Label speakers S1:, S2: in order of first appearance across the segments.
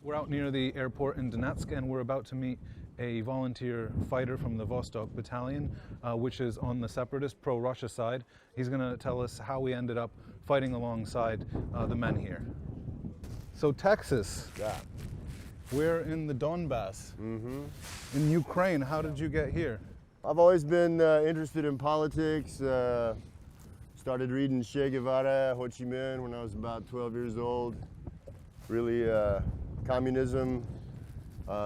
S1: We're out near the airport in Donetsk, and we're about to meet a volunteer fighter from the Vostok Battalion, which is on the separatist pro-Russia side. He's going to tell us how we ended up fighting alongside the men here. So Texas.
S2: Yeah.
S1: We're in the Donbass, in Ukraine. How did you get here?
S2: I've always been interested in politics. Started reading Che Guevara, Ho Chi Minh when I was about 12 years old. Really, communism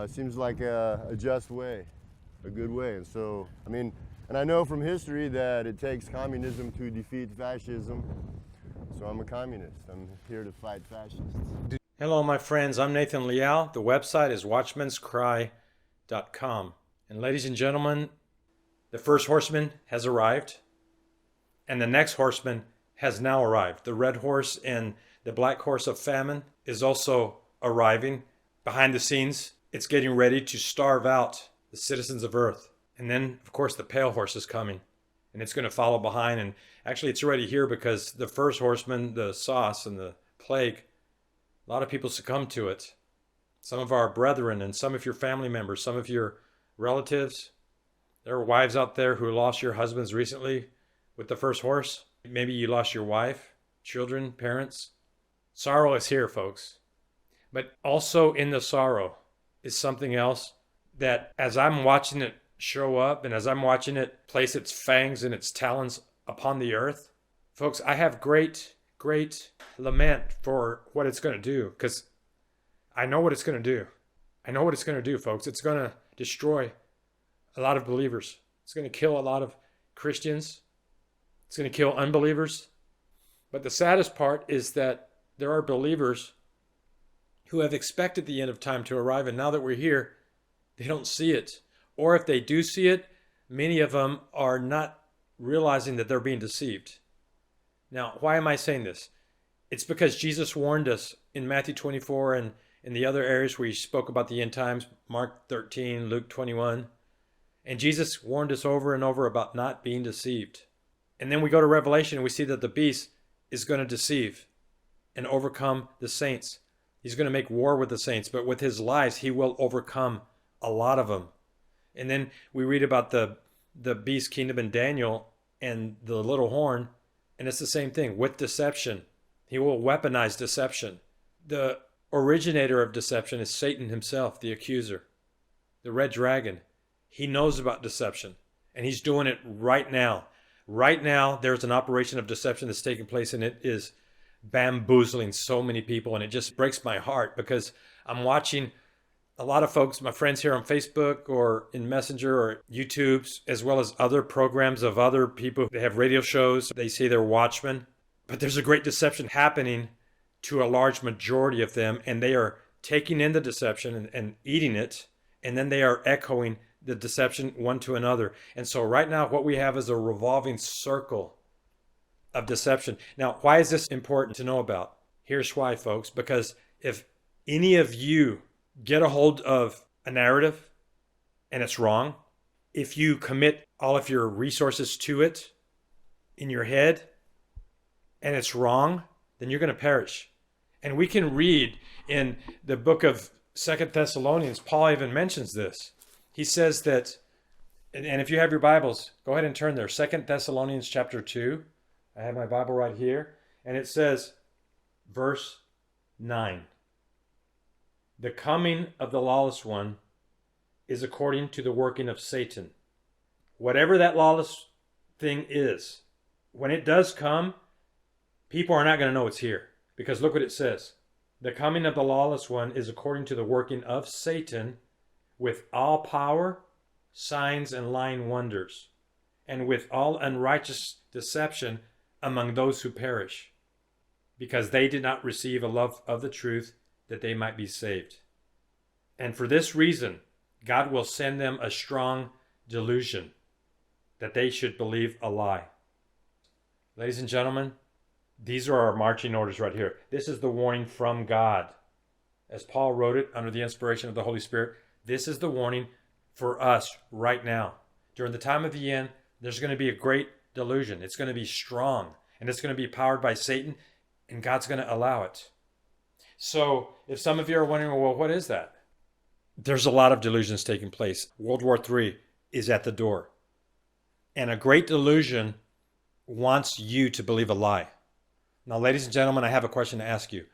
S2: seems like a just way, a good way. And so, and I know from history that it takes communism to defeat fascism. So I'm a communist. I'm here to fight fascists.
S3: Hello, my friends. I'm Nathan Liao. The website is watchmanscry.com. And ladies and gentlemen, the first horseman has arrived, and the next horseman has now arrived. The red horse and the black horse of famine is also arriving. Behind the scenes, it's getting ready to starve out the citizens of Earth. And then, of course, the pale horse is coming, and it's going to follow behind. And actually, it's already here because the first horseman, the sauce and the plague, a lot of people succumb to it. Some of our brethren and some of your family members, some of your relatives. There are wives out there who lost your husbands recently with the first horse. Maybe you lost your wife, children, parents. Sorrow is here, folks. But also in the sorrow is something else that as I'm watching it show up and as I'm watching it place its fangs and its talons upon the earth, folks, I have great lament for what it's going to do, because I know what it's going to do. I know what it's going to do, folks. It's going to destroy a lot of believers. It's going to kill a lot of Christians. It's going to kill unbelievers. But the saddest part is that there are believers who have expected the end of time to arrive, and now that we're here, they don't see it. Or if they do see it, many of them are not realizing that they're being deceived. Now, why am I saying this? It's because Jesus warned us in Matthew 24 and in the other areas where he spoke about the end times, Mark 13, Luke 21. And Jesus warned us over and over about not being deceived. And then we go to Revelation and we see that the beast is going to deceive and overcome the saints. He's going to make war with the saints, but with his lies, he will overcome a lot of them. And then we read about the beast kingdom in Daniel and the little horn, and it's the same thing with deception. He will weaponize deception. The originator of deception is Satan himself, the accuser, the red dragon. He knows about deception, and he's doing it right now. Right now, there's an operation of deception that's taking place, and it is bamboozling so many people, and it just breaks my heart because I'm watching a lot of folks, my friends here on Facebook or in Messenger or YouTube's, as well as other programs of other people. They have radio shows. They say they're watchmen. But there's a great deception happening to a large majority of them, and they are taking in the deception and eating it, and then they are echoing the deception one to another. And so right now what we have is a revolving circle of deception. Now, why is this important to know about? Here's why, folks. Because if any of you get a hold of a narrative and it's wrong, if you commit all of your resources to it in your head and it's wrong, then you're going to perish. And we can read in the book of 2 Thessalonians, Paul even mentions this. He says that, and if you have your Bibles, go ahead and turn there. 2 Thessalonians chapter 2. I have my Bible right here. And it says, verse 9. The coming of the lawless one is according to the working of Satan. Whatever that lawless thing is, when it does come, people are not going to know it's here. Because look what it says. The coming of the lawless one is according to the working of Satan, with all power, signs, and lying wonders, and with all unrighteous deception among those who perish, because they did not receive a love of the truth, that they might be saved. And for this reason, God will send them a strong delusion, that they should believe a lie. Ladies and gentlemen, these are our marching orders right here. This is the warning from God. As Paul wrote it under the inspiration of the Holy Spirit, this is the warning for us right now. During the time of the end, there's going to be a great delusion. It's going to be strong, and it's going to be powered by Satan, and God's going to allow it. So if some of you are wondering, well, what is that? There's a lot of delusions taking place. World War III is at the door. And a great delusion wants you to believe a lie. Now, ladies and gentlemen, I have a question to ask you.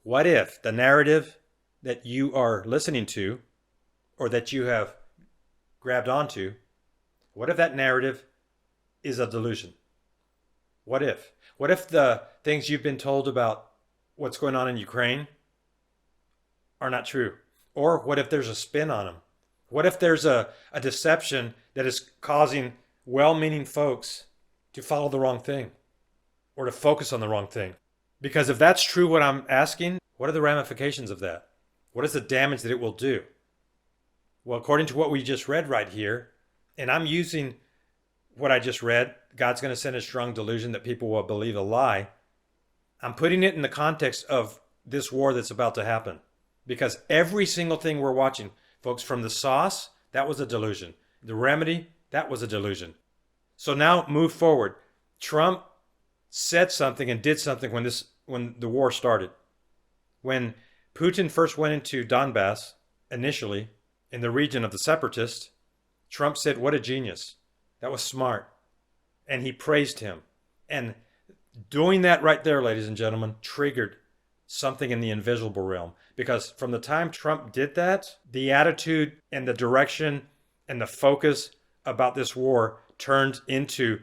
S3: What if the narrative that you are listening to, or that you have grabbed onto, what if that narrative is a delusion? What if? What if the things you've been told about what's going on in Ukraine are not true? Or what if there's a spin on them? What if there's a deception that is causing well-meaning folks to follow the wrong thing or to focus on the wrong thing? Because if that's true, what I'm asking, what are the ramifications of that? What is the damage that it will do? Well, according to what we just read right here, and I'm using what I just read, God's going to send a strong delusion that people will believe a lie. I'm putting it in the context of this war that's about to happen. Because every single thing we're watching, folks, from the sauce, that was a delusion. The remedy, that was a delusion. So now move forward. Trump said something and did something when the war started. When Putin first went into Donbass, initially, in the region of the separatists, Trump said, what a genius. That was smart. And he praised him. And doing that right there, ladies and gentlemen, triggered something in the invisible realm. Because from the time Trump did that, the attitude and the direction and the focus about this war turned into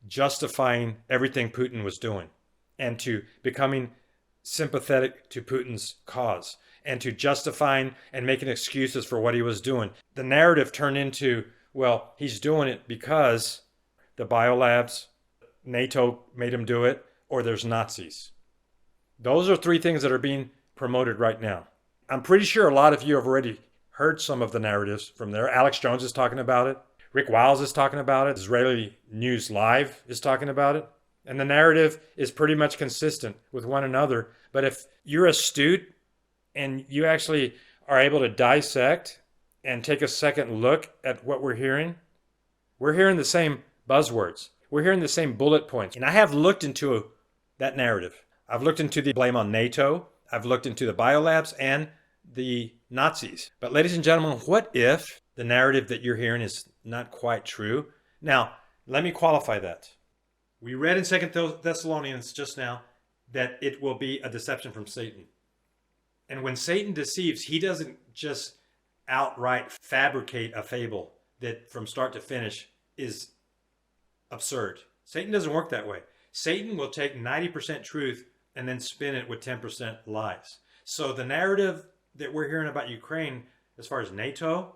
S3: justifying everything Putin was doing and to becoming sympathetic to Putin's cause and to justifying and making excuses for what he was doing. The narrative turned into, well, he's doing it because the biolabs, NATO made him do it, or there's Nazis. Those are three things that are being promoted right now. I'm pretty sure a lot of you have already heard some of the narratives from there. Alex Jones is talking about it. Rick Wiles is talking about it. Israeli News Live is talking about it. And the narrative is pretty much consistent with one another. But if you're astute and you actually are able to dissect and take a second look at what we're hearing the same buzzwords. We're hearing the same bullet points. And I have looked into that narrative. I've looked into the blame on NATO. I've looked into the biolabs and the Nazis. But ladies and gentlemen, what if the narrative that you're hearing is not quite true? Now, let me qualify that. We read in 2 Thessalonians just now that it will be a deception from Satan. And when Satan deceives, he doesn't just outright fabricate a fable that from start to finish is absurd. Satan doesn't work that way. Satan will take 90% truth and then spin it with 10% lies. So the narrative that we're hearing about Ukraine, as far as NATO,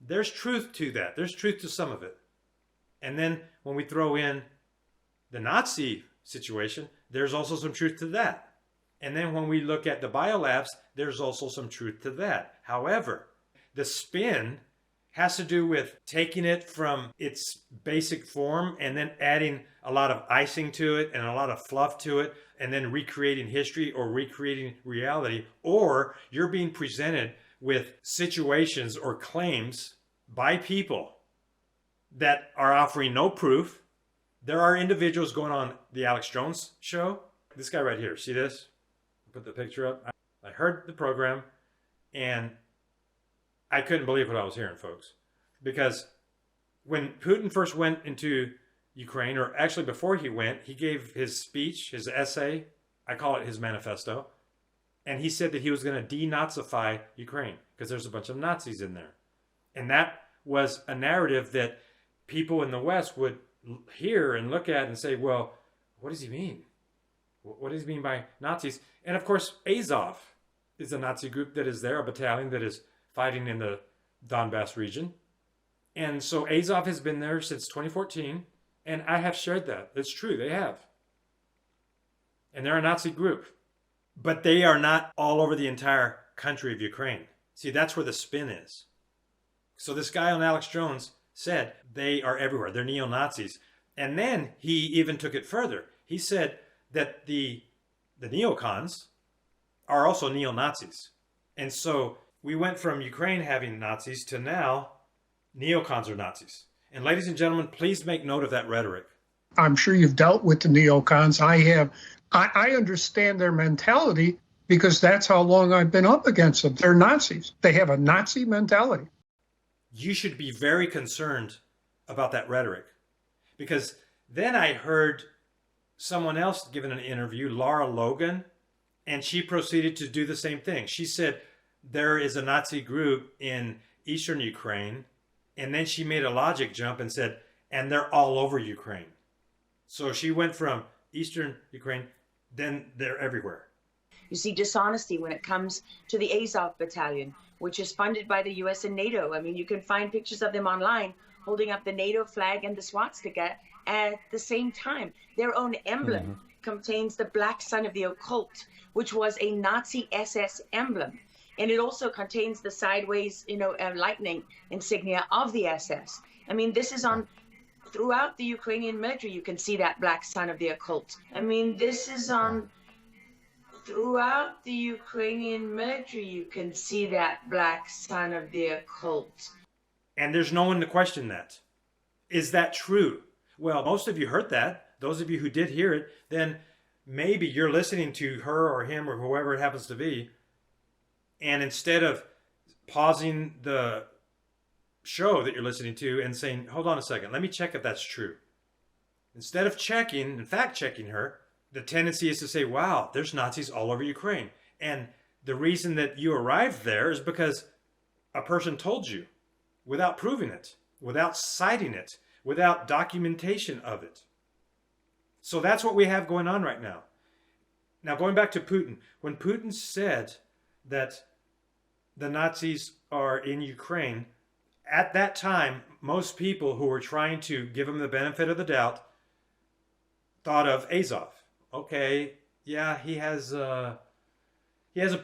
S3: there's truth to that. There's truth to some of it. And then when we throw in the Nazi situation, there's also some truth to that. And then when we look at the biolabs, there's also some truth to that. However, the spin has to do with taking it from its basic form and then adding a lot of icing to it and a lot of fluff to it and then recreating history or recreating reality. Or you're being presented with situations or claims by people that are offering no proof. There are individuals going on the Alex Jones show. This guy right here, see this? Put the picture up. I heard the program and I couldn't believe what I was hearing, folks. Because when Putin first went into Ukraine, or actually before he went, he gave his speech, his essay, I call it his manifesto, and he said that he was going to denazify Ukraine because there's a bunch of Nazis in there. And that was a narrative that people in the West would hear and look at and say, well, what does he mean? What does he mean by Nazis? And of course, Azov is a Nazi group that is there, a battalion that is fighting in the Donbass region. And so Azov has been there since 2014, and I have shared that. It's true, they have. And they're a Nazi group. But they are not all over the entire country of Ukraine. See, that's where the spin is. So this guy on Alex Jones said they are everywhere. They're neo-Nazis. And then he even took it further. He said that the neocons are also neo-Nazis. And so we went from Ukraine having Nazis to now neocons are Nazis. And ladies and gentlemen, please make note of that rhetoric.
S4: I'm sure you've dealt with the neocons. I have. I understand their mentality. because that's how long I've been up against them. They're Nazis. They have a Nazi mentality.
S3: You should be very concerned about that rhetoric, because then I heard someone else giving an interview, Lara Logan, and she proceeded to do the same thing. She said there is a Nazi group in eastern Ukraine, and then she made a logic jump and said, and they're all over Ukraine. So she went from eastern Ukraine, then they're everywhere.
S5: You see dishonesty when it comes to the Azov battalion, which is funded by the US and NATO. I mean, you can find pictures of them online holding up the NATO flag and the swastika at the same time. Their own emblem contains the black sun of the occult, which was a Nazi SS emblem. And it also contains the sideways, lightning insignia of the SS. I mean, this is on throughout the Ukrainian military. You can see that black sun of the occult. I mean, this is on throughout the Ukrainian military. You can see that black sun of the occult.
S3: And there's no one to question that. Is that true? Well, most of you heard that. Those of you who did hear it, then maybe you're listening to her or him or whoever it happens to be, and instead of pausing the show that you're listening to and saying, hold on a second, let me check if that's true. Instead of checking and fact-checking her, the tendency is to say, wow, there's Nazis all over Ukraine. And the reason that you arrived there is because a person told you without proving it, without citing it, without documentation of it. So that's what we have going on right now. Now, going back to Putin, when Putin said that the Nazis are in Ukraine, at that time, most people who were trying to give him the benefit of the doubt thought of Azov. Okay, yeah, he has a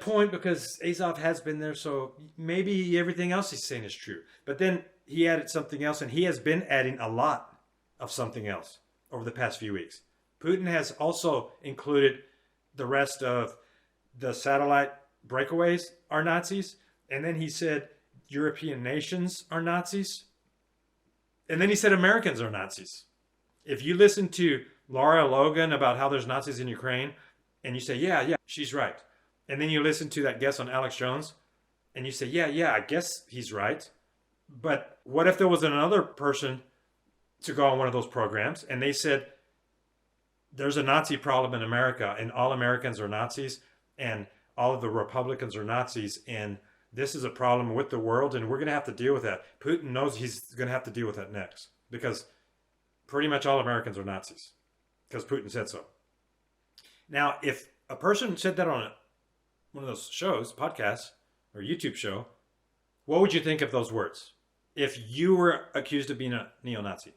S3: point because Azov has been there, so maybe everything else he's saying is true. But then he added something else, and he has been adding a lot of something else over the past few weeks. Putin has also included the rest of the satellite breakaways are Nazis, and then he said European nations are Nazis, and then he said Americans are Nazis. If you listen to Lara Logan about how there's Nazis in Ukraine, and you say, yeah, she's right. And then you listen to that guest on Alex Jones, and you say, yeah, I guess he's right. But what if there was another person to go on one of those programs, and they said, there's a Nazi problem in America, and all Americans are Nazis, and all of the Republicans are Nazis, and this is a problem with the world, and we're going to have to deal with that. Putin knows he's going to have to deal with that next, because pretty much all Americans are Nazis, because Putin said so. Now, if a person said that on one of those shows, podcasts, or YouTube show, what would you think of those words? If you were accused of being a neo-Nazi,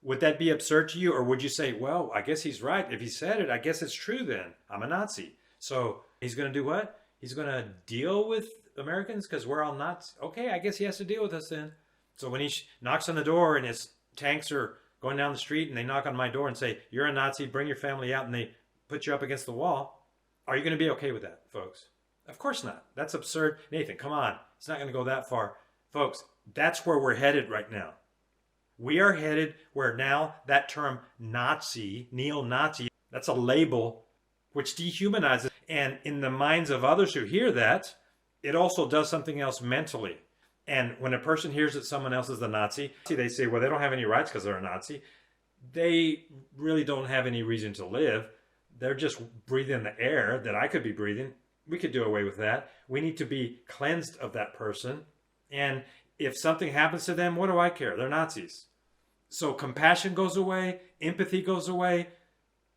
S3: would that be absurd to you? Or would you say, well, I guess he's right. If he said it, I guess it's true then. I'm a Nazi. So he's going to do what? He's going to deal with Americans because we're all Nazis. Okay, I guess he has to deal with us then. So when he knocks on the door and his tanks are going down the street and they knock on my door and say, you're a Nazi, bring your family out, and they put you up against the wall, are you going to be okay with that, folks? Of course not. That's absurd. Nathan, come on. It's not going to go that far. Folks, that's where we're headed right now. We are headed where now that term Nazi, neo-Nazi, that's a label which dehumanizes. And in the minds of others who hear that, it also does something else mentally. And when a person hears that someone else is a Nazi, they say, well, they don't have any rights because they're a Nazi. They really don't have any reason to live. They're just breathing the air that I could be breathing. We could do away with that. We need to be cleansed of that person. And if something happens to them, what do I care? They're Nazis. So compassion goes away, empathy goes away,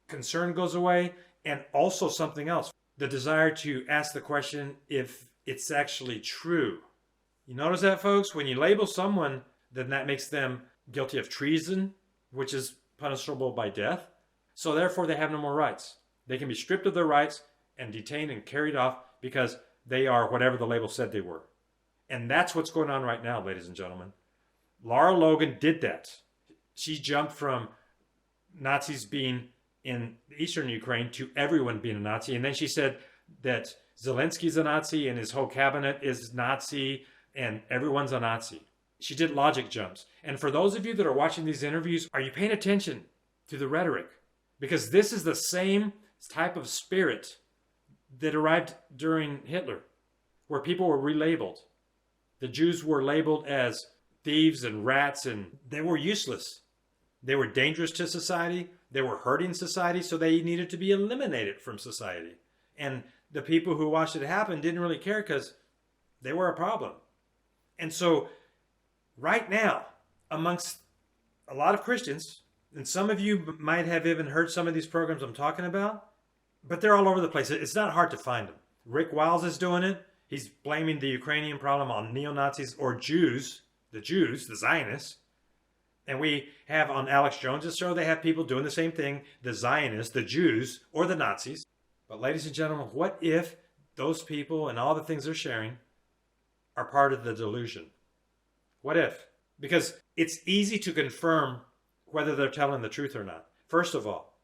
S3: concern goes away, and also something else, the desire to ask the question if it's actually true. You notice that, folks? When you label someone, then that makes them guilty of treason, which is punishable by death. So therefore, they have no more rights. They can be stripped of their rights and detained and carried off because they are whatever the label said they were. And that's what's going on right now, ladies and gentlemen. Lara Logan did that. She jumped from Nazis being in eastern Ukraine to everyone being a Nazi. And then she said that Zelensky's a Nazi and his whole cabinet is Nazi and everyone's a Nazi. She did logic jumps. And for those of you that are watching these interviews, are you paying attention to the rhetoric? Because this is the same type of spirit that arrived during Hitler, where people were relabeled. The Jews were labeled as thieves and rats, and they were useless. They were dangerous to society. They were hurting society, so they needed to be eliminated from society. And the people who watched it happen didn't really care because they were a problem. And so right now, amongst a lot of Christians, and some of you might have even heard some of these programs I'm talking about, but they're all over the place. It's not hard to find them. Rick Wiles is doing it. He's blaming the Ukrainian problem on neo-Nazis or Jews, the Zionists. And we have on Alex Jones's show, they have people doing the same thing, the Zionists, the Jews, or the Nazis. But ladies and gentlemen, what if those people and all the things they're sharing are part of the delusion? What if? Because it's easy to confirm whether they're telling the truth or not. First of all,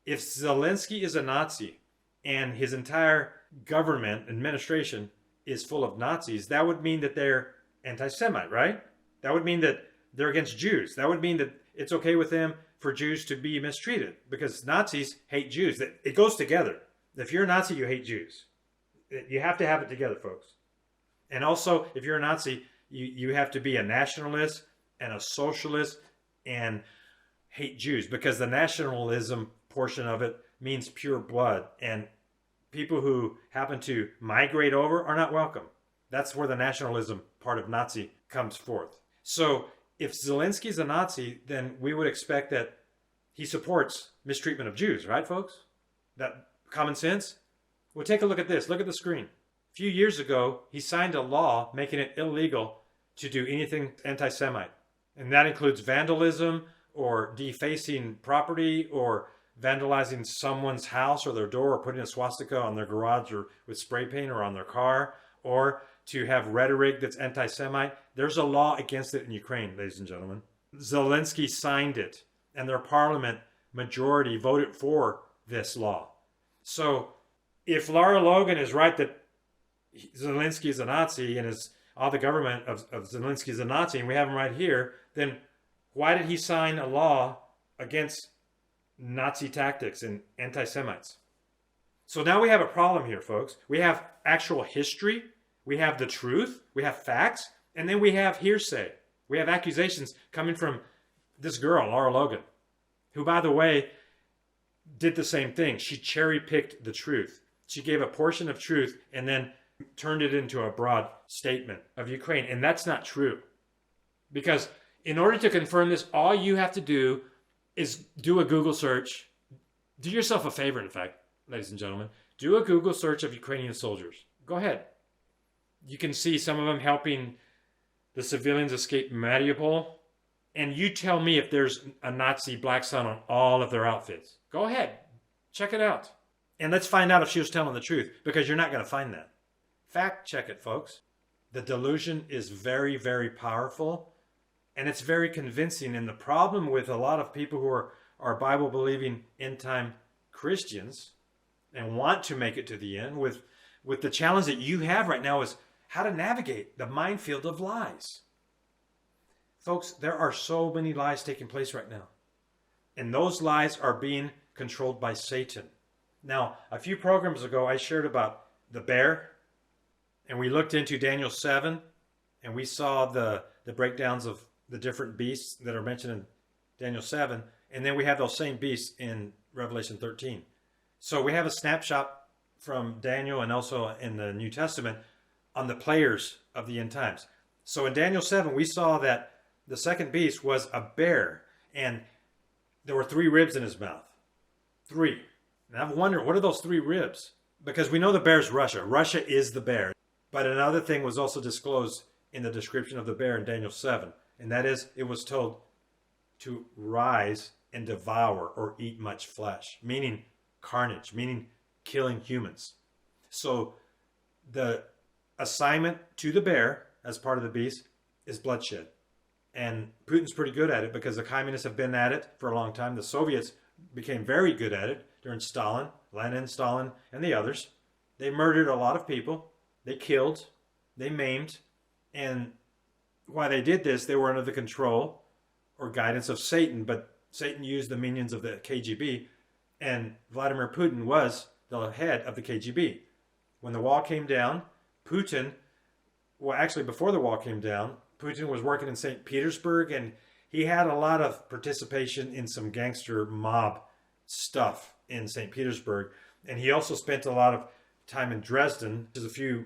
S3: if Zelensky is a Nazi and his entire government administration is full of Nazis, that would mean that they're anti-Semite, right? That would mean that they're against Jews. That would mean that it's okay with them for Jews to be mistreated because Nazis hate Jews. It goes together. If you're a Nazi, you hate Jews. You have to have it together, folks. And also, if you're a Nazi, you have to be a nationalist and a socialist and hate Jews because the nationalism portion of it means pure blood, and people who happen to migrate over are not welcome. That's where the nationalism part of Nazi comes forth. So if Zelensky's a Nazi, then we would expect that he supports mistreatment of Jews, right, folks? That common sense? Well, take a look at this. Look at the screen. A few years ago, he signed a law making it illegal to do anything anti-Semite. And that includes vandalism or defacing property or vandalizing someone's house or their door or putting a swastika on their garage or with spray paint or on their car, or to have rhetoric that's anti-Semite. There's a law against it in Ukraine, ladies and gentlemen. Zelensky signed it, and their parliament majority voted for this law. So if Lara Logan is right that Zelensky is a Nazi and all the government of Zelensky is a Nazi, and we have him right here, then why did he sign a law against Nazi tactics and anti-Semites? So now we have a problem here, folks. We have actual history, we have the truth, we have facts, and then we have hearsay. We have accusations coming from this girl, Lara Logan, who, by the way, did the same thing. She cherry-picked the truth. She gave a portion of truth and then turned it into a broad statement of Ukraine. And that's not true. Because in order to confirm this, all you have to do is do a Google search. Do yourself a favor, in fact, ladies and gentlemen. Do a Google search of Ukrainian soldiers. Go ahead. You can see some of them helping the civilians escape Mariupol. And you tell me if there's a Nazi black sun on all of their outfits. Go ahead. Check it out. And let's find out if she was telling the truth, because you're not going to find that. Fact check it, folks. The delusion is very, very powerful, and it's very convincing. And the problem with a lot of people who are Bible-believing end-time Christians and want to make it to the end, with the challenge that you have right now is how to navigate the minefield of lies. Folks, there are so many lies taking place right now. And those lies are being controlled by Satan. Now, a few programs ago, I shared about the bear. And we looked into Daniel 7. And we saw the breakdowns of the different beasts that are mentioned in Daniel 7. And then we have those same beasts in Revelation 13. So we have a snapshot from Daniel and also in the New Testament on the players of the end times. So in Daniel 7, we saw that the second beast was a bear, and there were 3 ribs in his mouth. 3. And I'm wondering, what are those 3 ribs? Because we know the bear's Russia. Russia is the bear. But another thing was also disclosed in the description of the bear in Daniel 7, and that is, it was told to rise and devour or eat much flesh, meaning carnage, meaning killing humans. So the assignment to the bear as part of the beast is bloodshed. And Putin's pretty good at it because the communists have been at it for a long time. The Soviets became very good at it during Stalin, Lenin, Stalin, and the others. They murdered a lot of people. They killed. They maimed. And while they did this, they were under the control or guidance of Satan. But Satan used the minions of the KGB. And Vladimir Putin was the head of the KGB. When the wall came down, Putin, well, actually before the wall came down, Putin was working in St. Petersburg, and he had a lot of participation in some gangster mob stuff in St. Petersburg. And he also spent a lot of time in Dresden, which is a few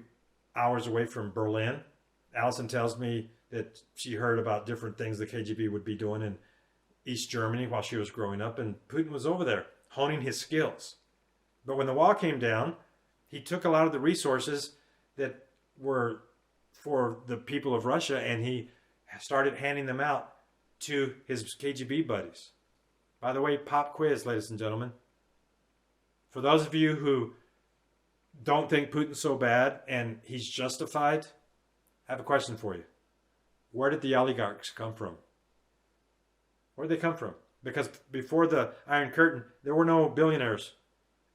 S3: hours away from Berlin. Allison tells me that she heard about different things the KGB would be doing in East Germany while she was growing up, and Putin was over there honing his skills. But when the wall came down, he took a lot of the resources that were for the people of Russia, and he started handing them out to his KGB buddies. By the way, pop quiz, ladies and gentlemen. For those of you who don't think Putin's so bad and he's justified, I have a question for you. Where did the oligarchs come from? Where did they come from? Because before the Iron Curtain, there were no billionaires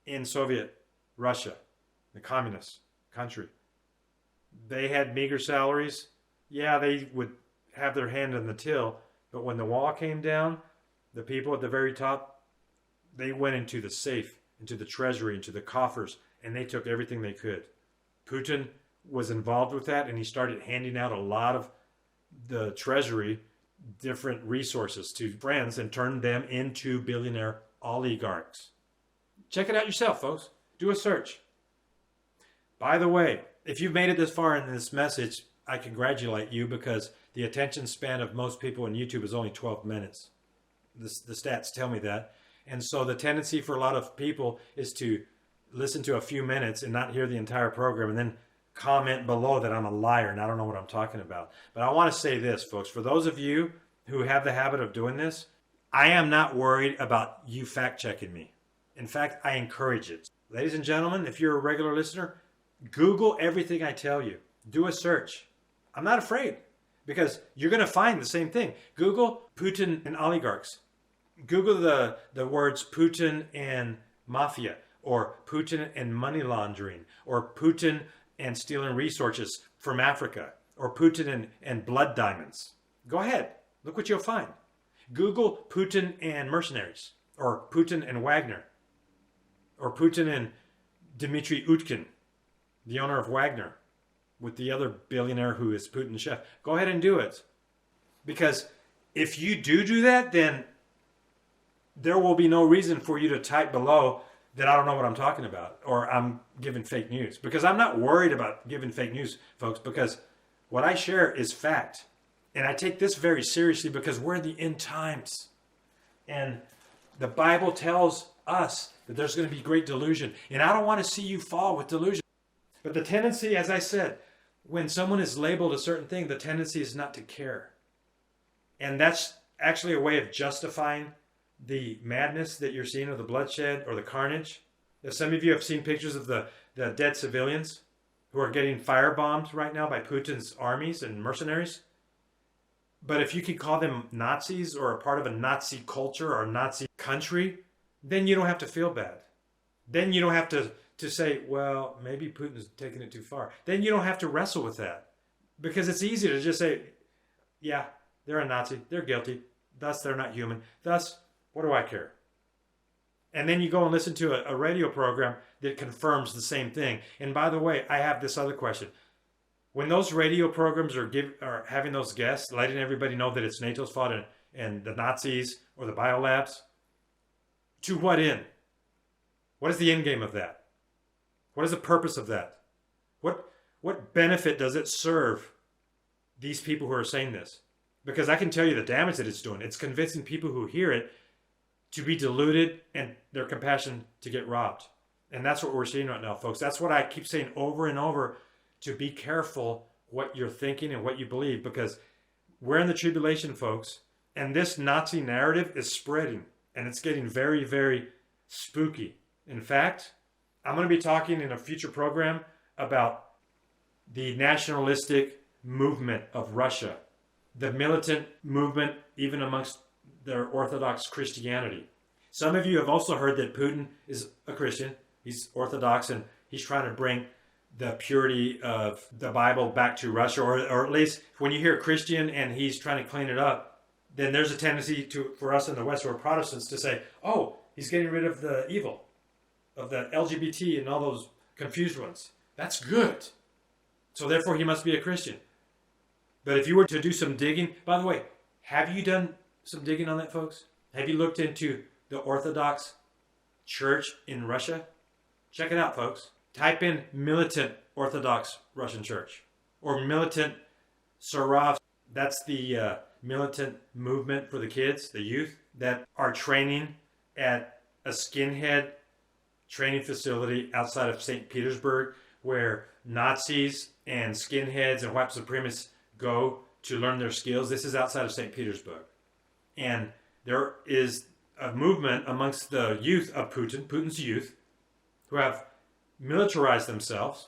S3: in Soviet Russia, the communist country. They had meager salaries. Yeah, they would have their hand in the till, but when the wall came down, the people at the very top, they went into the safe, into the treasury, into the coffers, and they took everything they could. Putin was involved with that, and he started handing out a lot of the treasury, different resources to friends, and turned them into billionaire oligarchs. Check it out yourself, folks. Do a search. By the way, if you've made it this far in this message, I congratulate you, because the attention span of most people on YouTube is only 12 minutes. The stats tell me that. And so the tendency for a lot of people is to listen to a few minutes and not hear the entire program and then comment below that I'm a liar and I don't know what I'm talking about. But I want to say this, folks. For those of you who have the habit of doing this, I am not worried about you fact-checking me. In fact, I encourage it. Ladies and gentlemen, if you're a regular listener, Google everything I tell you. Do a search. I'm not afraid, because you're going to find the same thing. Google Putin and oligarchs. Google the words Putin and mafia, or Putin and money laundering, or Putin and stealing resources from Africa, or Putin and blood diamonds. Go ahead. Look what you'll find. Google Putin and mercenaries, or Putin and Wagner, or Putin and Dmitry Utkin, the owner of Wagner, with the other billionaire who is Putin's chef. Go ahead and do it. Because if you do that, then there will be no reason for you to type below that I don't know what I'm talking about, or I'm giving fake news. Because I'm not worried about giving fake news, folks, because what I share is fact. And I take this very seriously, because we're in the end times. And the Bible tells us that there's going to be great delusion. And I don't want to see you fall with delusion. But the tendency, as I said, when someone is labeled a certain thing, the tendency is not to care. And that's actually a way of justifying the madness that you're seeing, or the bloodshed, or the carnage. If some of you have seen pictures of the dead civilians who are getting firebombed right now by Putin's armies and mercenaries. But if you could call them Nazis, or a part of a Nazi culture or a Nazi country, then you don't have to feel bad. Then you don't have to say, well, maybe Putin's taking it too far. Then you don't have to wrestle with that. Because it's easy to just say, yeah, they're a Nazi, they're guilty, thus they're not human, thus, what do I care? And then you go and listen to a radio program that confirms the same thing. And by the way, I have this other question. When those radio programs are having those guests, letting everybody know that it's NATO's fault and the Nazis or the biolabs, to what end? What is the end game of that? What is the purpose of that? What benefit does it serve these people who are saying this? Because I can tell you the damage that it's doing. It's convincing people who hear it to be deluded and their compassion to get robbed. And that's what we're seeing right now, folks. That's what I keep saying over and over, to be careful what you're thinking and what you believe, because we're in the tribulation, folks. And this Nazi narrative is spreading, and it's getting very, very spooky. In fact, I'm going to be talking in a future program about the nationalistic movement of Russia, the militant movement even amongst their Orthodox Christianity. Some of you have also heard that Putin is a Christian. He's Orthodox, and he's trying to bring the purity of the Bible back to Russia, or at least when you hear Christian and he's trying to clean it up, then there's a tendency for us in the West, or Protestants, to say, oh, he's getting rid of the evil, of the LGBT and all those confused ones. That's good. So therefore he must be a Christian. But if you were to do some digging, by the way, have you done some digging on that, folks? Have you looked into the Orthodox Church in Russia? Check it out, folks. Type in militant Orthodox Russian Church or militant Sarov. That's the militant movement for the kids, the youth, that are training at a skinhead training facility outside of St. Petersburg where Nazis and skinheads and white supremacists go to learn their skills. This is outside of St. Petersburg. And there is a movement amongst the youth of Putin's youth, who have militarized themselves,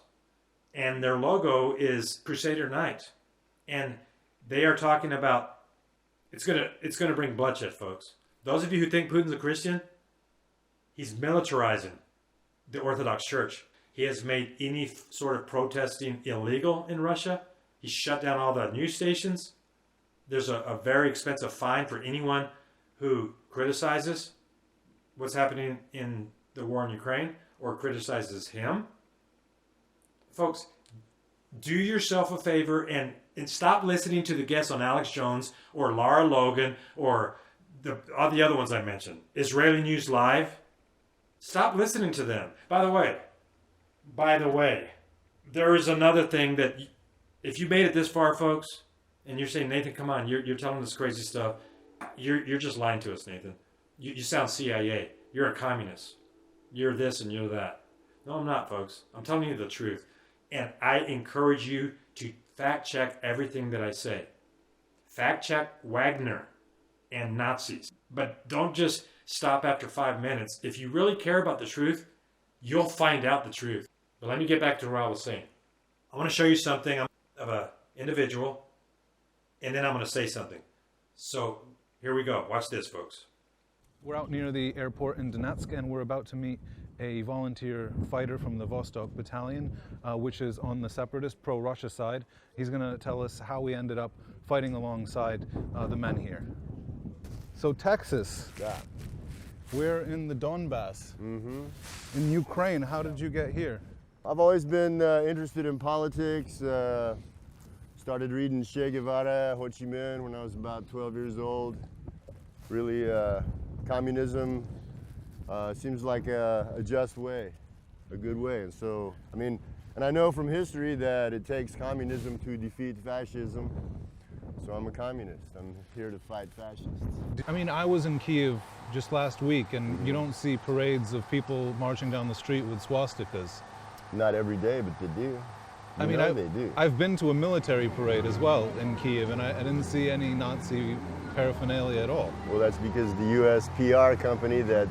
S3: and their logo is Crusader Knight. And they are talking about, it's gonna bring bloodshed, folks. Those of you who think Putin's a Christian, he's militarizing the Orthodox Church. He has made any sort of protesting illegal in Russia. He shut down all the news stations. There's a very expensive fine for anyone who criticizes what's happening in the war in Ukraine or criticizes him. Folks, do yourself a favor and stop listening to the guests on Alex Jones or Lara Logan or all the other ones I mentioned. Israeli News Live. Stop listening to them. By the way, there is another thing that if you made it this far, folks, and you're saying, Nathan, come on, you're telling this crazy stuff. You're just lying to us, Nathan. You sound CIA. You're a communist. You're this and you're that. No, I'm not, folks. I'm telling you the truth. And I encourage you to fact check everything that I say. Fact check Wagner and Nazis. But don't just stop after 5 minutes. If you really care about the truth, you'll find out the truth. But let me get back to what I was saying. I want to show you something of an individual, and then I'm going to say something. So here we go. Watch this, folks.
S1: We're out near the airport in Donetsk, and we're about to meet a volunteer fighter from the Vostok Battalion, which is on the separatist pro-Russia side. He's going to tell us how we ended up fighting alongside the men here. So Texas,
S2: Yeah.
S1: we're in the Donbass, in Ukraine. How did you get here?
S2: I've always been interested in politics. Started reading Che Guevara, Ho Chi Minh when I was about 12 years old. Really, communism seems like a just way, a good way. And so, and I know from history that it takes communism to defeat fascism. So I'm a communist. I'm here to fight fascists.
S1: I was in Kiev just last week, and you don't see parades of people marching down the street with swastikas.
S2: Not every day, but they do. They do.
S1: I've been to a military parade as well in Kiev, and I didn't see any Nazi paraphernalia at all.
S2: Well, that's because the U.S. PR company that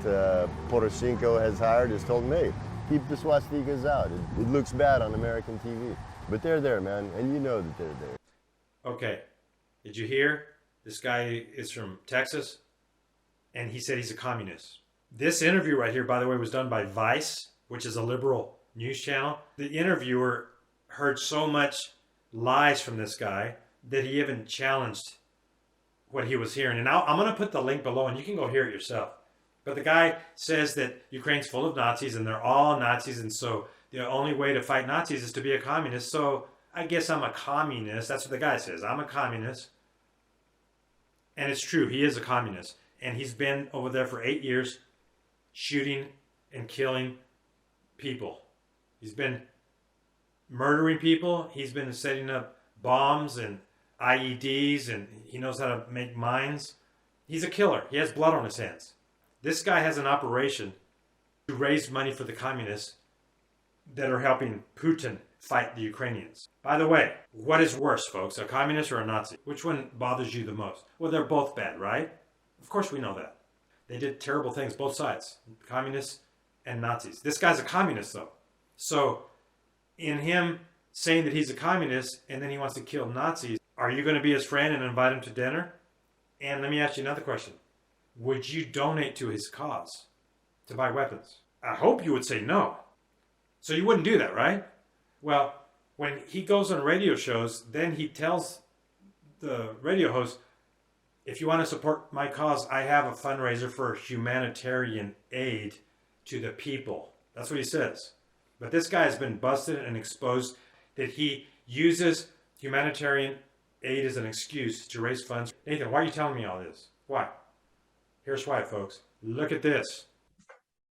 S2: Poroshenko has hired has told me, keep the swastikas out. It looks bad on American TV. But they're there, man, and you know that they're there.
S3: Okay, did you hear? This guy is from Texas, and he said he's a communist. This interview right here, by the way, was done by Vice, which is a liberal news channel. The interviewer heard so much lies from this guy that he even challenged what he was hearing. And now I'm going to put the link below, and you can go hear it yourself. But the guy says that Ukraine's full of Nazis, and they're all Nazis, and so the only way to fight Nazis is to be a communist. So I guess I'm a communist. That's what the guy says. I'm a communist. And it's true. He is a communist. And he's been over there for 8 years shooting and killing people. He's been murdering people. He's been setting up bombs and IEDs, and he knows how to make mines. He's a killer. He has blood on his hands. This guy has an operation to raise money for the communists that are helping Putin fight the Ukrainians. By the way, what is worse, folks, a communist or a Nazi? Which one bothers you the most? Well, they're both bad, right? Of course we know that. They did terrible things, both sides, communists and Nazis. This guy's a communist, though. So in him saying that he's a communist and then he wants to kill Nazis, are you going to be his friend and invite him to dinner? And let me ask you another question. Would you donate to his cause to buy weapons? I hope you would say no. So you wouldn't do that, right? Well, when he goes on radio shows, then he tells the radio host, if you want to support my cause, I have a fundraiser for humanitarian aid to the people. That's what he says. But this guy has been busted and exposed that he uses humanitarian aid as an excuse to raise funds. Nathan, why are you telling me all this? Why? Here's why, folks. Look at this.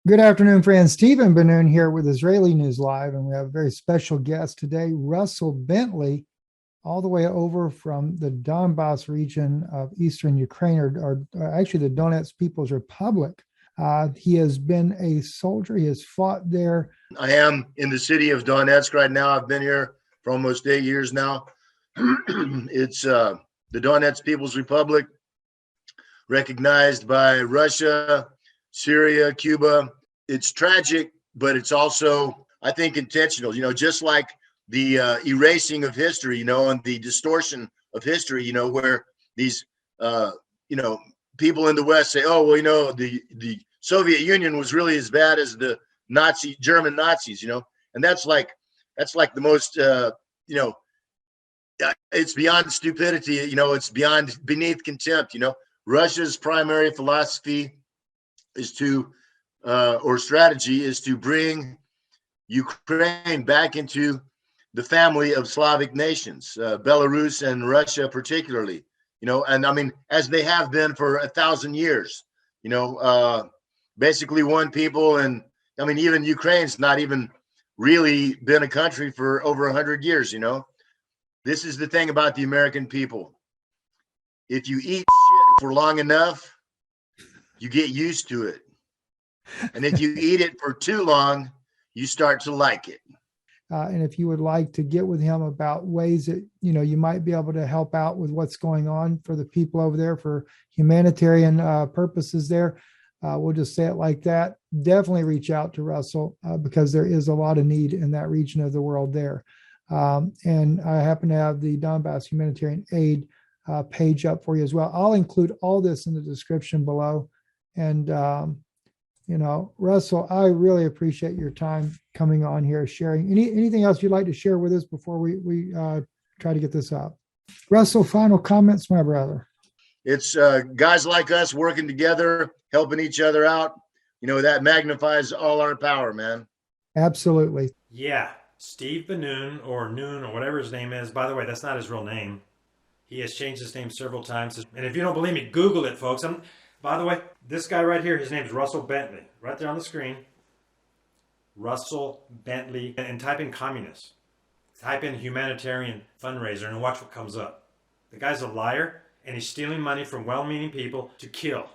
S6: Good afternoon, friends. Stephen Ben-Nun here with Israeli News Live, and we have a very special guest today, Russell Bentley, all the way over from the Donbass region of eastern Ukraine, or actually the Donetsk People's Republic. He has been a soldier. He has fought there.
S7: I am in the city of Donetsk right now. I've been here for almost 8 years now. It's the Donetsk People's Republic, recognized by Russia, Syria, Cuba. It's tragic, but it's also, I think, intentional, just like the erasing of history, and the distortion of history, where these, people in the West say, oh, well, the Soviet Union was really as bad as the German Nazis, and that's like the most, it's beyond stupidity, it's beneath contempt, Russia's primary philosophy is to, or strategy is to bring Ukraine back into the family of Slavic nations, Belarus and Russia particularly, and I mean, as they have been for 1,000 years, basically one people. And I mean, even Ukraine's not even really been a country for over 100 years, This is the thing about the American people. If you eat shit for long enough, you get used to it. And if you eat it for too long, you start to like it.
S6: And if you would like to get with him about ways that, you might be able to help out with what's going on for the people over there for humanitarian purposes there, we'll just say it like that. Definitely reach out to Russell because there is a lot of need in that region of the world there. And I happen to have the Donbass Humanitarian Aid page up for you as well. I'll include all this in the description below. And, Russell, I really appreciate your time coming on here, sharing. Anything else you'd like to share with us before we try to get this up? Russell, final comments, my brother.
S7: It's guys like us working together, helping each other out. That magnifies all our power, man.
S6: Absolutely.
S3: Yeah, Steve Ben-Nun or Noon or whatever his name is. By the way, that's not his real name. He has changed his name several times. And if you don't believe me, Google it, folks. By the way, this guy right here, his name is Russell Bentley. Right there on the screen. Russell Bentley. And type in communist. Type in humanitarian fundraiser and watch what comes up. The guy's a liar and he's stealing money from well-meaning people to kill.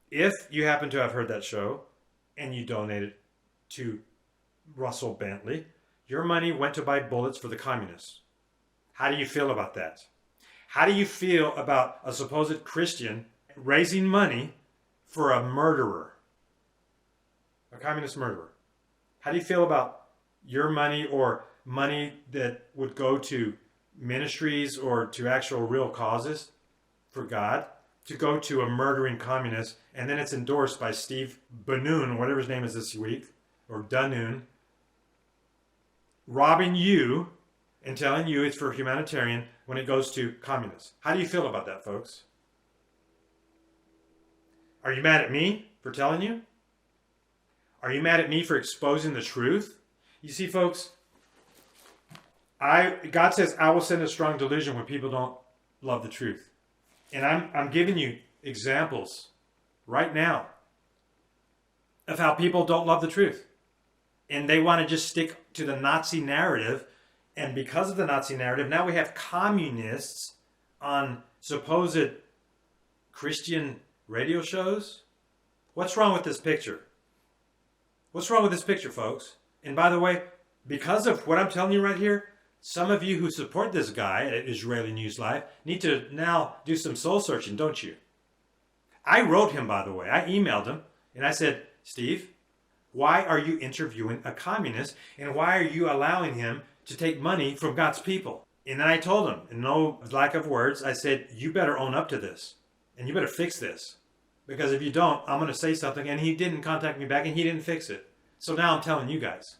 S3: If you happen to have heard that show and you donated to Russell Bentley, your money went to buy bullets for the communists. How do you feel about that? How do you feel about a supposed Christian raising money for a murderer? A communist murderer. How do you feel about your money or money that would go to ministries or to actual real causes for God to go to a murdering communist, and then it's endorsed by Steve Ben-Nun, whatever his name is this week, or Danun, robbing you and telling you it's for humanitarian when it goes to communists? How do you feel about that, folks? Are you mad at me for telling you? Are you mad at me for exposing the truth? You see, folks, God says, I will send a strong delusion when people don't love the truth. And I'm giving you examples right now of how people don't love the truth. And they want to just stick to the Nazi narrative. And because of the Nazi narrative, now we have communists on supposed Christian radio shows. What's wrong with this picture? What's wrong with this picture, folks? And by the way, because of what I'm telling you right here, some of you who support this guy at Israeli News Live need to now do some soul searching, don't you? I wrote him, by the way. I emailed him and I said, Steve, why are you interviewing a communist and why are you allowing him to take money from God's people? And then I told him, in no lack of words, I said, you better own up to this and you better fix this. Because if you don't, I'm going to say something. And he didn't contact me back and he didn't fix it. So now I'm telling you guys,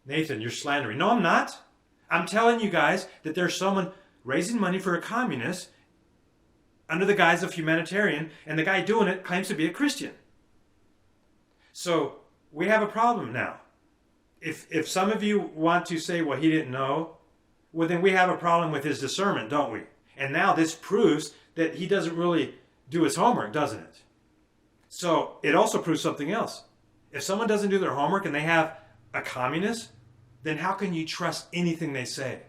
S3: Nathan, you're slandering. No, I'm not. I'm telling you guys that there's someone raising money for a communist under the guise of humanitarian, and the guy doing it claims to be a Christian. So we have a problem now. If some of you want to say, well, he didn't know, well, then we have a problem with his discernment, don't we? And now this proves that he doesn't really do his homework, doesn't it? So it also proves something else. If someone doesn't do their homework and they have a communist, then how can you trust anything they say?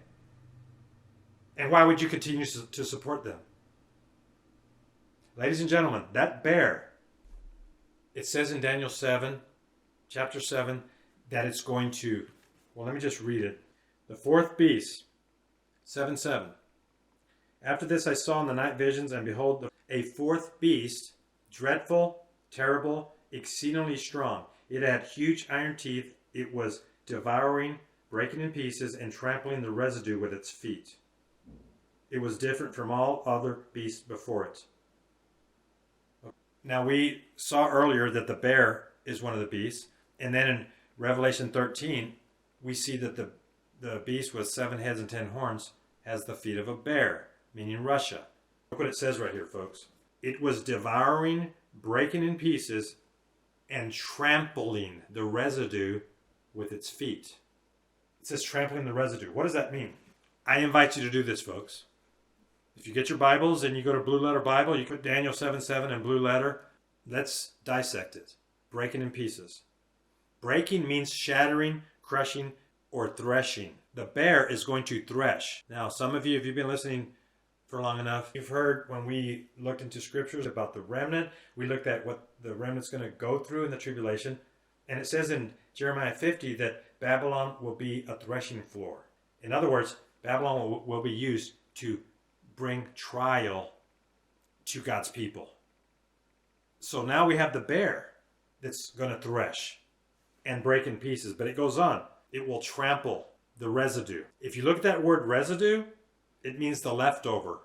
S3: And why would you continue to support them? Ladies and gentlemen, that bear, it says in Daniel 7, chapter 7, that it's going to, well, let me just read it. The fourth beast, 7:7. After this I saw in the night visions, and behold, a fourth beast, dreadful, terrible, exceedingly strong. It had huge iron teeth. It was devouring, breaking in pieces, and trampling the residue with its feet. It was different from all other beasts before it. Now we saw earlier that the bear is one of the beasts. And then in Revelation 13, we see that the beast with 7 heads and 10 horns has the feet of a bear, meaning Russia. Look what it says right here, folks. It was devouring, breaking in pieces, and trampling the residue with its feet. It says trampling the residue. What does that mean? I invite you to do this, folks. If you get your Bibles and you go to Blue Letter Bible, you put Daniel 7:7 in blue letter. Let's dissect it. Breaking in pieces. Breaking means shattering, crushing, or threshing. The bear is going to thresh. Now, some of you, if you've been listening for long enough, you've heard when we looked into scriptures about the remnant, we looked at what the remnant's going to go through in the tribulation. And it says in Jeremiah 50 that Babylon will be a threshing floor. In other words, Babylon will be used to bring trial to God's people. So now we have the bear that's going to thresh and break in pieces. But it goes on. It will trample the residue. If you look at that word residue, it means the leftover,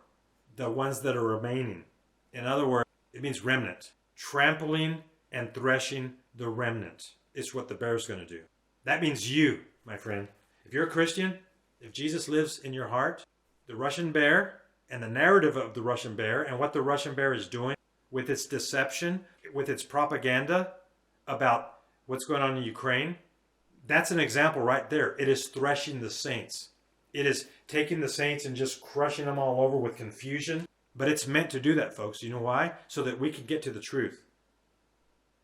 S3: the ones that are remaining. In other words, it means remnant. Trampling and threshing the remnant is what the bear is going to do. That means you, my friend. If you're a Christian, if Jesus lives in your heart, the Russian bear and the narrative of the Russian bear and what the Russian bear is doing with its deception, with its propaganda about what's going on in Ukraine, that's an example right there. It is threshing the saints. It is taking the saints and just crushing them all over with confusion. But it's meant to do that, folks. You know why? So that we can get to the truth.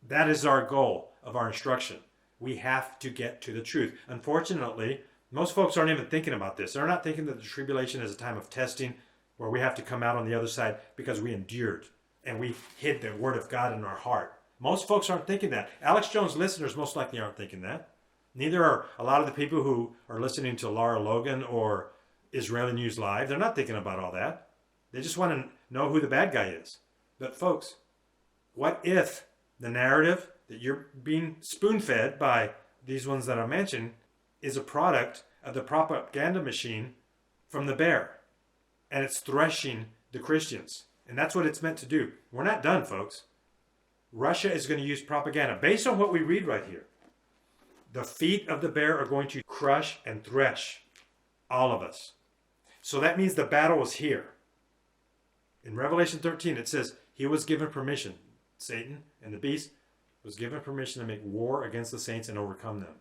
S3: That is our goal of our instruction. We have to get to the truth. Unfortunately, most folks aren't even thinking about this. They're not thinking that the tribulation is a time of testing where we have to come out on the other side because we endured and we hid the word of God in our heart. Most folks aren't thinking that. Alex Jones listeners most likely aren't thinking that. Neither are a lot of the people who are listening to Lara Logan or Israeli News Live. They're not thinking about all that. They just want to know who the bad guy is. But folks, what if the narrative that you're being spoon-fed by these ones that I mentioned is a product of the propaganda machine from the bear? And it's threshing the Christians. And that's what it's meant to do. We're not done, folks. Russia is going to use propaganda based on what we read right here. The feet of the bear are going to crush and thresh all of us. So that means the battle is here. In Revelation 13, it says he was given permission. Satan and the beast was given permission to make war against the saints and overcome them.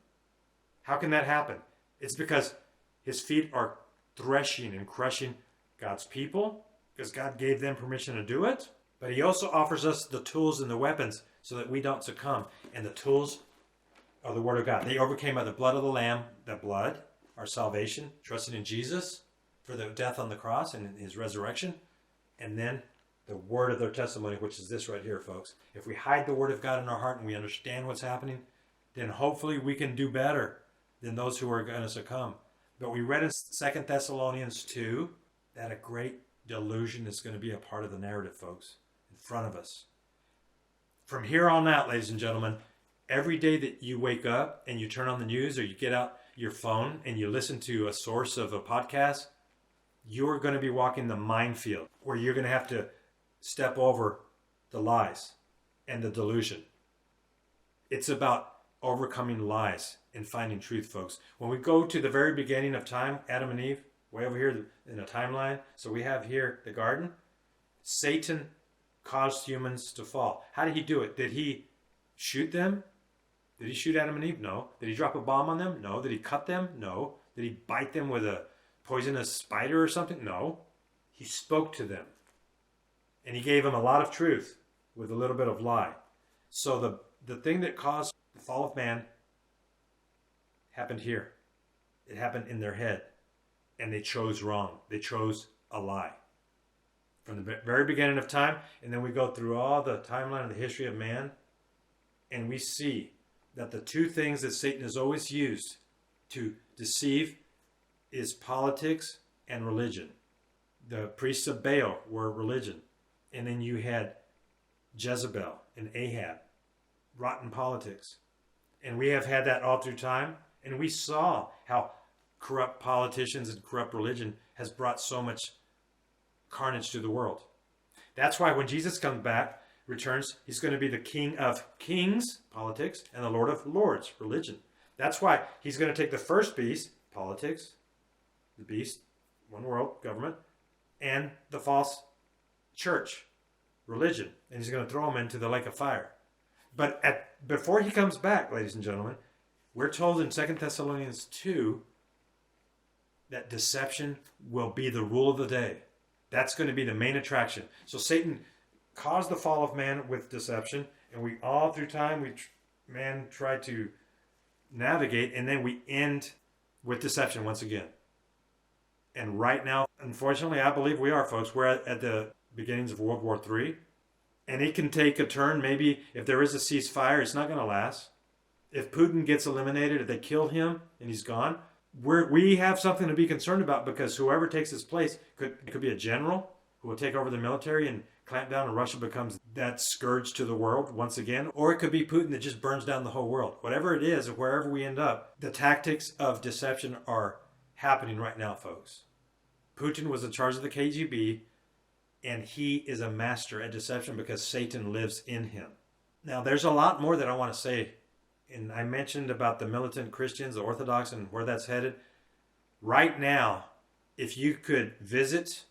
S3: How can that happen? It's because his feet are threshing and crushing God's people, because God gave them permission to do it. But he also offers us the tools and the weapons so that we don't succumb. And the tools are the word of God. They overcame by the blood of the Lamb, the blood, our salvation, trusting in Jesus for the death on the cross and in his resurrection. And then the word of their testimony, which is this right here, folks. If we hide the word of God in our heart and we understand what's happening, then hopefully we can do better than those who are going to succumb. But we read in 2 Thessalonians 2 that a great delusion is going to be a part of the narrative, folks, in front of us. From here on out, ladies and gentlemen, every day that you wake up and you turn on the news or you get out your phone and you listen to a source of a podcast, you're going to be walking the minefield where you're going to have to step over the lies and the delusion. It's about overcoming lies and finding truth, folks. When we go to the very beginning of time, Adam and Eve, way over here in a timeline, so we have here the garden, Satan caused humans to fall. How did he do it? Did he shoot them? Did he shoot Adam and Eve? No. Did he drop a bomb on them? No. Did he cut them? No. Did he bite them with a poisonous spider or something? No. He spoke to them. And he gave them a lot of truth with a little bit of lie. So the thing that caused the fall of man happened here. It happened in their head. And they chose wrong. They chose a lie. From the very beginning of time, and then we go through all the timeline of the history of man, and we see that the two things that Satan has always used to deceive is politics and religion. The priests of Baal were religion. And then you had Jezebel and Ahab, rotten politics. And we have had that all through time. And we saw how corrupt politicians and corrupt religion has brought so much carnage to the world. That's why when Jesus comes back, returns, he's going to be the King of Kings, politics, and the Lord of Lords, religion. That's why he's going to take the first beast, politics, the beast, one world, government, and the false church, religion, and he's going to throw them into the lake of fire. But before he comes back, ladies and gentlemen, we're told in 2 Thessalonians 2 that deception will be the rule of the day. That's going to be the main attraction. So Satan caused the fall of man with deception, and we all through time, man tried to navigate, and then we end with deception once again. And right now, unfortunately, I believe we are, folks. We're at the beginnings of World War III, and it can take a turn. Maybe if there is a ceasefire, it's not going to last. If Putin gets eliminated, if they kill him and he's gone, we have something to be concerned about, because whoever takes his place could be a general who will take over the military and clamp down, and Russia becomes that scourge to the world once again. Or it could be Putin that just burns down the whole world. Whatever it is, wherever we end up, the tactics of deception are happening right now, folks. Putin was in charge of the KGB, and he is a master at deception because Satan lives in him. Now, there's a lot more that I want to say. And I mentioned about the militant Christians, the Orthodox, and where that's headed. Right now, if you could visit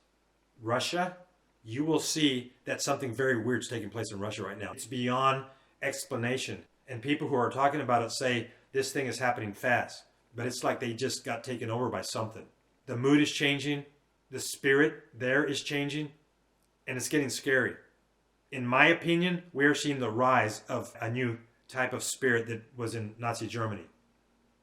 S3: Russia, you will see that something very weird is taking place in Russia right now. It's beyond explanation. And people who are talking about it say this thing is happening fast. But it's like they just got taken over by something. The mood is changing. The spirit there is changing. And it's getting scary. In my opinion, we are seeing the rise of a new type of spirit that was in Nazi Germany.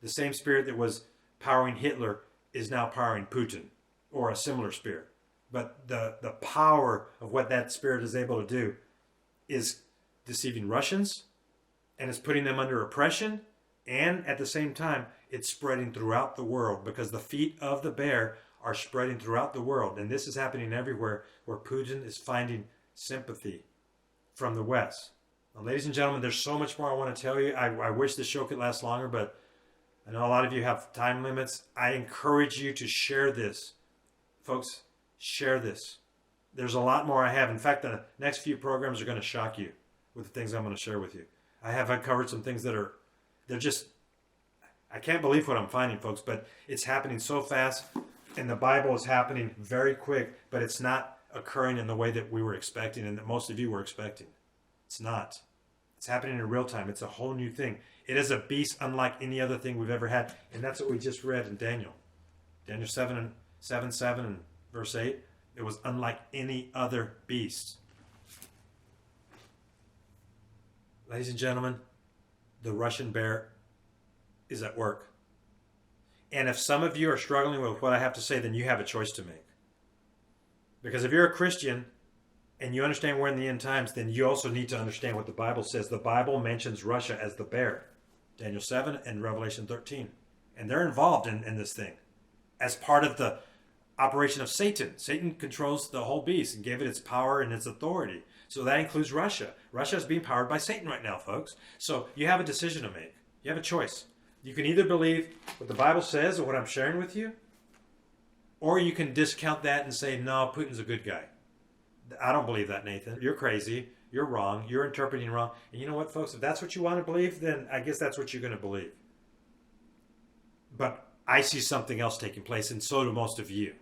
S3: The same spirit that was powering Hitler is now powering Putin, or a similar spirit. But the power of what that spirit is able to do is deceiving Russians, and it's putting them under oppression, and at the same time, it's spreading throughout the world, because the feet of the bear are spreading throughout the world. And this is happening everywhere where Putin is finding sympathy from the West. Now, ladies and gentlemen, there's so much more I want to tell you. I wish this show could last longer, but I know a lot of you have time limits. I encourage you to share this. Folks, share this. There's a lot more I have. In fact, the next few programs are going to shock you with the things I'm going to share with you. I have uncovered some things that they're just, I can't believe what I'm finding, folks, but it's happening so fast, and the Bible is happening very quick, but it's not occurring in the way that we were expecting and that most of you were expecting. It's not. It's happening in real time. It's a whole new thing. It is a beast unlike any other thing we've ever had. And that's what we just read in Daniel. Daniel 7 and verse 8. It was unlike any other beast. Ladies and gentlemen, the Russian bear is at work. And if some of you are struggling with what I have to say, then you have a choice to make. Because if you're a Christian and you understand we're in the end times, then you also need to understand what the Bible says. The Bible mentions Russia as the bear. Daniel 7 and Revelation 13. And they're involved in this thing as part of the operation of Satan. Satan controls the whole beast and gave it its power and its authority. So that includes Russia. Russia is being powered by Satan right now, folks. So you have a decision to make. You have a choice. You can either believe what the Bible says or what I'm sharing with you, or you can discount that and say, no, Putin's a good guy. I don't believe that, Nathan. You're crazy. You're wrong. You're interpreting wrong. And you know what, folks? If that's what you want to believe, then I guess that's what you're going to believe. But I see something else taking place, and so do most of you.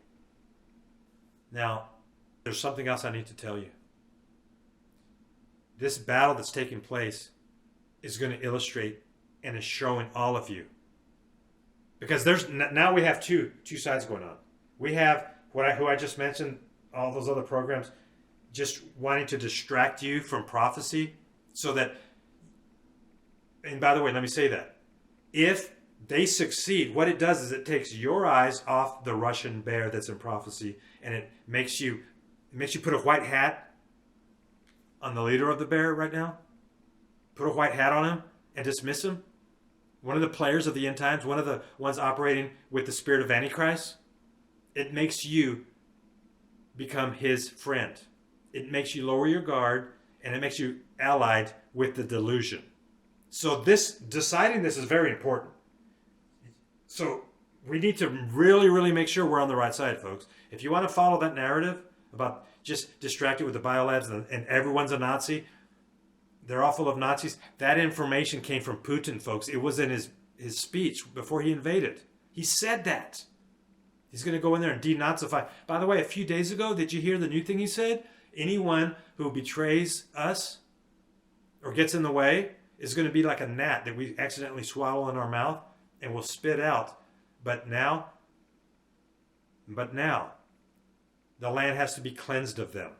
S3: Now, there's something else I need to tell you. This battle that's taking place is going to illustrate and is showing all of you. Because now we have two sides going on. We have who I just mentioned, all those other programs, just wanting to distract you from prophecy so that, and by the way, let me say that, if they succeed, what it does is it takes your eyes off the Russian bear that's in prophecy, and it makes you put a white hat on the leader of the bear right now. Put a white hat on him and dismiss him. One of the players of the end times, one of the ones operating with the spirit of Antichrist. It makes you become his friend. It makes you lower your guard, and it makes you allied with the delusion. So deciding this is very important. So we need to really, really make sure we're on the right side, folks. If you want to follow that narrative about just distracted with the biolabs and everyone's a Nazi, they're all full of Nazis, that information came from Putin, folks. It was in his speech before he invaded. He said that. He's going to go in there and denazify. By the way, a few days ago, did you hear the new thing he said? Anyone who betrays us or gets in the way is going to be like a gnat that we accidentally swallow in our mouth and will spit out. But now, the land has to be cleansed of them.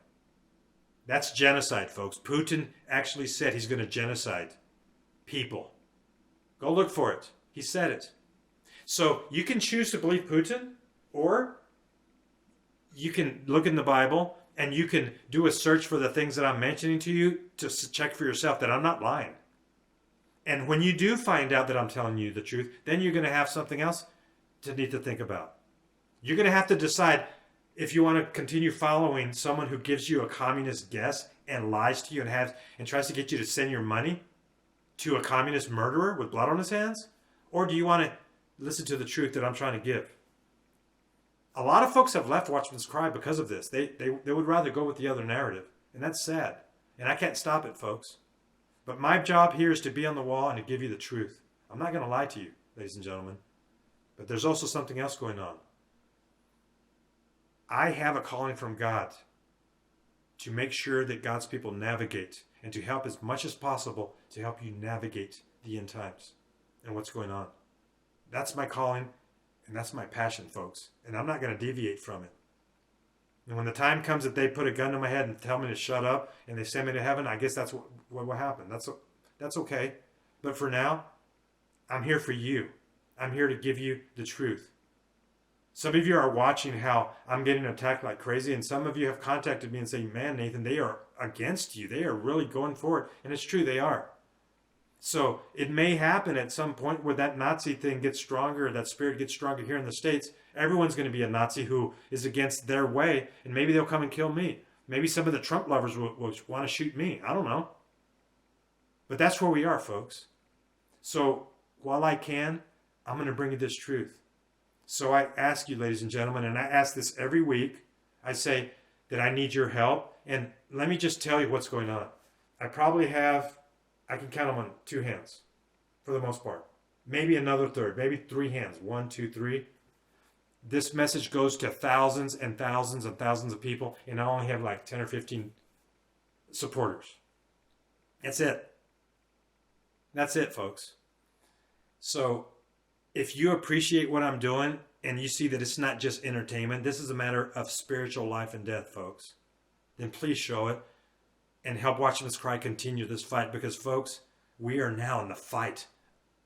S3: That's genocide, folks. Putin actually said he's going to genocide people. Go look for it. He said it. So you can choose to believe Putin, or you can look in the Bible and you can do a search for the things that I'm mentioning to you to check for yourself that I'm not lying. And when you do find out that I'm telling you the truth, then you're going to have something else to need to think about. You're going to have to decide if you want to continue following someone who gives you a communist guess and lies to you and tries to get you to send your money to a communist murderer with blood on his hands, or do you want to listen to the truth that I'm trying to give? A lot of folks have left Watchman's Cry because of this. They would rather go with the other narrative, and that's sad. And I can't stop it, folks. But my job here is to be on the wall and to give you the truth. I'm not going to lie to you, ladies and gentlemen. But there's also something else going on. I have a calling from God to make sure that God's people navigate and to help as much as possible to help you navigate the end times and what's going on. That's my calling, and that's my passion, folks. And I'm not going to deviate from it. And when the time comes that they put a gun to my head and tell me to shut up and they send me to heaven, I guess that's what will happen. That's okay. But for now, I'm here for you. I'm here to give you the truth. Some of you are watching how I'm getting attacked like crazy, and some of you have contacted me and saying, man, Nathan, they are against you. They are really going for it. And it's true, they are. So it may happen at some point where that Nazi thing gets stronger, that spirit gets stronger here in the States. Everyone's going to be a Nazi who is against their way, and maybe they'll come and kill me. Maybe some of the Trump lovers will want to shoot me. I don't know. But that's where we are, folks. So while I can, I'm going to bring you this truth. So I ask you, ladies and gentlemen, and I ask this every week, I say that I need your help. And let me just tell you what's going on. I probably have, I can count them on 2 hands for the most part. Maybe another third, maybe 3 hands. 1, 2, 3. This message goes to thousands and thousands and thousands of people, and I only have like 10 or 15 supporters. That's it. That's it, folks. So if you appreciate what I'm doing and you see that it's not just entertainment, this is a matter of spiritual life and death, folks, then please show it and help Watchman's Cry continue this fight, because, folks, we are now in the fight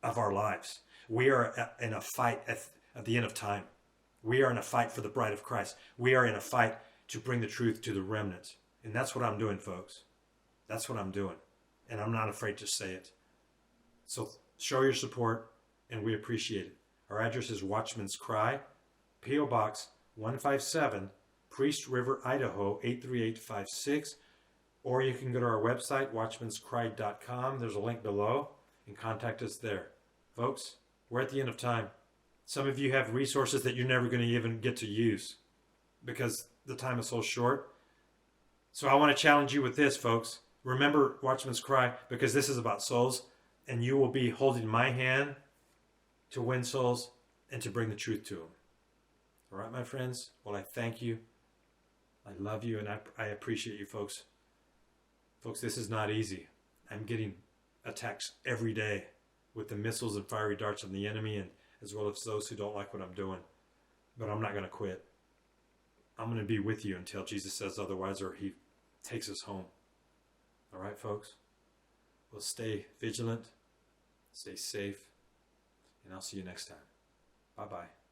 S3: of our lives. We are in a fight at the end of time. We are in a fight for the bride of Christ. We are in a fight to bring the truth to the remnant. And that's what I'm doing, folks. That's what I'm doing. And I'm not afraid to say it. So show your support, and we appreciate it. Our address is Watchman's Cry, P.O. Box 157, Priest River, Idaho 83856. Or you can go to our website, watchmanscry.com. There's a link below, and contact us there. Folks, we're at the end of time. Some of you have resources that you're never going to even get to use because the time is so short. So I want to challenge you with this, folks. Remember Watchman's Cry, because this is about souls, and you will be holding my hand to win souls and to bring the truth to them. All right, my friends? Well, I thank you. I love you, and I appreciate you, folks. Folks, this is not easy. I'm getting attacks every day. with the missiles and fiery darts of the enemy, and as well as those who don't like what I'm doing. But I'm not going to quit. I'm going to be with you until Jesus says otherwise, or he takes us home. All right, folks? Well, stay vigilant, stay safe, and I'll see you next time. Bye-bye.